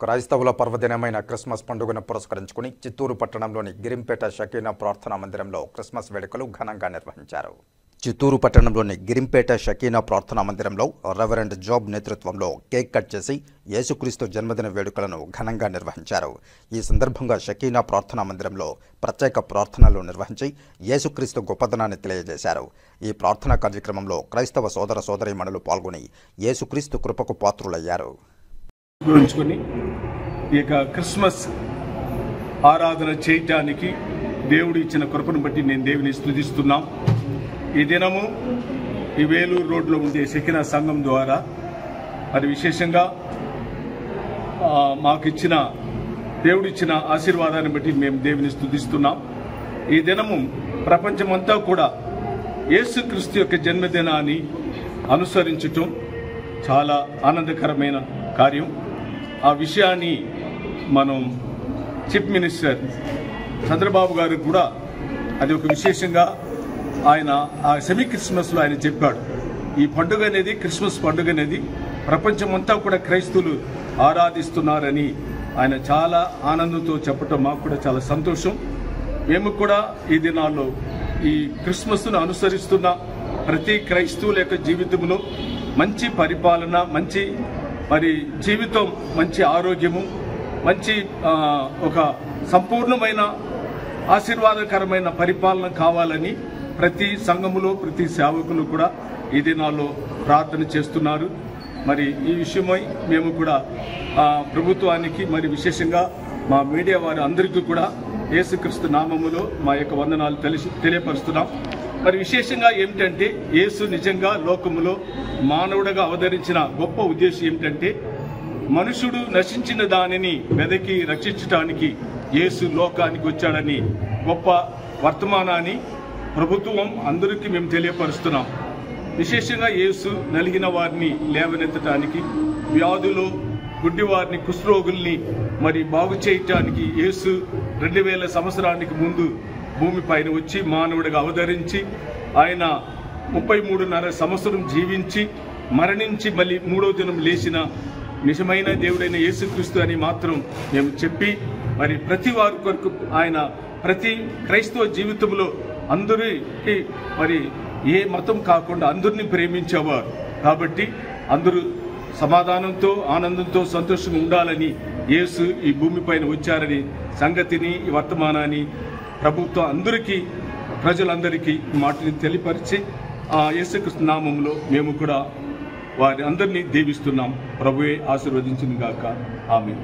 క్రైస్తవుల పర్వదినమైన క్రిస్మస్ పండుగను పురస్కరించుకుని చిత్తూరు పట్టణంలోని గిరింపేట షకీనా ప్రార్థనా మందిరంలో క్రిస్మస్ వేడుకలు ఘనంగా నిర్వహించారు. చిత్తూరు పట్టణంలోని గిరింపేట షకీనా ప్రార్థనా మందిరంలో రెవరెండ్ జాబ్ నేతృత్వంలో కేక్ కట్ చేసి యేసుక్రీస్తు జన్మదిన వేడుకలను ఘనంగా నిర్వహించారు. ఈ సందర్భంగా షకీనా ప్రార్థనా మందిరంలో ప్రత్యేక ప్రార్థనలు నిర్వహించి యేసుక్రీస్తు గొప్పదనాన్ని తెలియజేశారు. ఈ ప్రార్థనా కార్యక్రమంలో క్రైస్తవ సోదర సోదరీమణులు పాల్గొని యేసుక్రీస్తు కృపకు పాత్రులయ్యారు. ఈ క్రిస్మస్ ఆరాధన చేయటానికి దేవుడు ఇచ్చిన కృపను బట్టి నేను దేవుని స్తుతిస్తున్నాం. ఈ దినము ఈ వేలూరు రోడ్లో ఉండే షకీనా సంఘం ద్వారా మరి విశేషంగా మాకిచ్చిన దేవుడిచ్చిన ఆశీర్వాదాన్ని బట్టి మేము దేవుని స్తుతిస్తున్నాం. ఈ దినము ప్రపంచమంతా కూడా యేసుక్రీస్తు యొక్క జన్మదినాన్ని అనుసరించటం చాలా ఆనందకరమైన కార్యం. ఆ విషయాన్ని మనం చీఫ్ మినిస్టర్ చంద్రబాబు గారు కూడా అది ఒక విశేషంగా ఆయన ఆ సెమీ క్రిస్మస్లో ఆయన చెప్పాడు. ఈ పండుగ అనేది క్రిస్మస్ పండుగ అనేది ప్రపంచమంతా కూడా క్రైస్తవులు ఆరాధిస్తున్నారని ఆయన చాలా ఆనందంతో చెప్పటం మాకు కూడా చాలా సంతోషం. మేము కూడా ఈ దినాల్లో ఈ క్రిస్మస్ను అనుసరిస్తున్న ప్రతి క్రైస్తవుల యొక్క జీవితంలో మంచి పరిపాలన, మంచి జీవితం, మంచి ఆరోగ్యము, మంచి ఒక సంపూర్ణమైన ఆశీర్వాదకరమైన పరిపాలన కావాలని ప్రతి సంఘములో ప్రతి సేవకులు కూడా ఈ దినాల్లో ప్రార్థన చేస్తున్నారు. మరి ఈ విషయమై మేము కూడా ప్రభుత్వానికి మరి విశేషంగా మా మీడియా వారి అందరికీ కూడా యేసుక్రీస్తు నామములో మా యొక్క వందనాలు తెలియపరుస్తున్నాం. మరి విశేషంగా ఏమిటంటే యేసు నిజంగా లోకములో మానవుడిగా అవతరించిన గొప్ప ఉద్దేశం ఏమిటంటే మనుషుడు నశించిన దానిని వెదకి రక్షించడానికి యేసు లోకానికి వచ్చాడని గొప్ప వర్తమానాన్ని ప్రభుత్వం అందరికీ మేము తెలియపరుస్తున్నాం. విశేషంగా యేసు నలిగిన వారిని లేవనెత్తడానికి, వ్యాధులు గుడ్డివారిని, కుష్ఠరోగుల్ని మరి బాగు చేయటానికి యేసు 2000 సంవత్సరానికి ముందు భూమిపైన వచ్చి మానవుడిగా అవతరించి ఆయన 33.5 సంవత్సరం జీవించి మరణించి మళ్ళీ 3వ దినం లేచిన నిజమైన దేవుడైన యేసుక్రీస్తు అని మాత్రం మేము చెప్పి మరి ప్రతి వారి కొరకు ఆయన ప్రతి క్రైస్తవ జీవితంలో అందరికీ మరి ఏ మతం కాకుండా అందరినీ ప్రేమించేవారు. కాబట్టి అందరూ సమాధానంతో, ఆనందంతో, సంతోషంగా ఉండాలని యేసు ఈ భూమిపైన వచ్చారని సంగతిని, ఈ వర్తమానాన్ని ప్రభుత్వం అందరికీ, ప్రజలందరికీ మాటని తెలియపరిచి యేసుక్రీస్తు నామములో మేము కూడా వారి అందరినీ దీవిస్తున్నాం. ప్రభువే ఆశీర్వదించును గాక. ఆమేన్.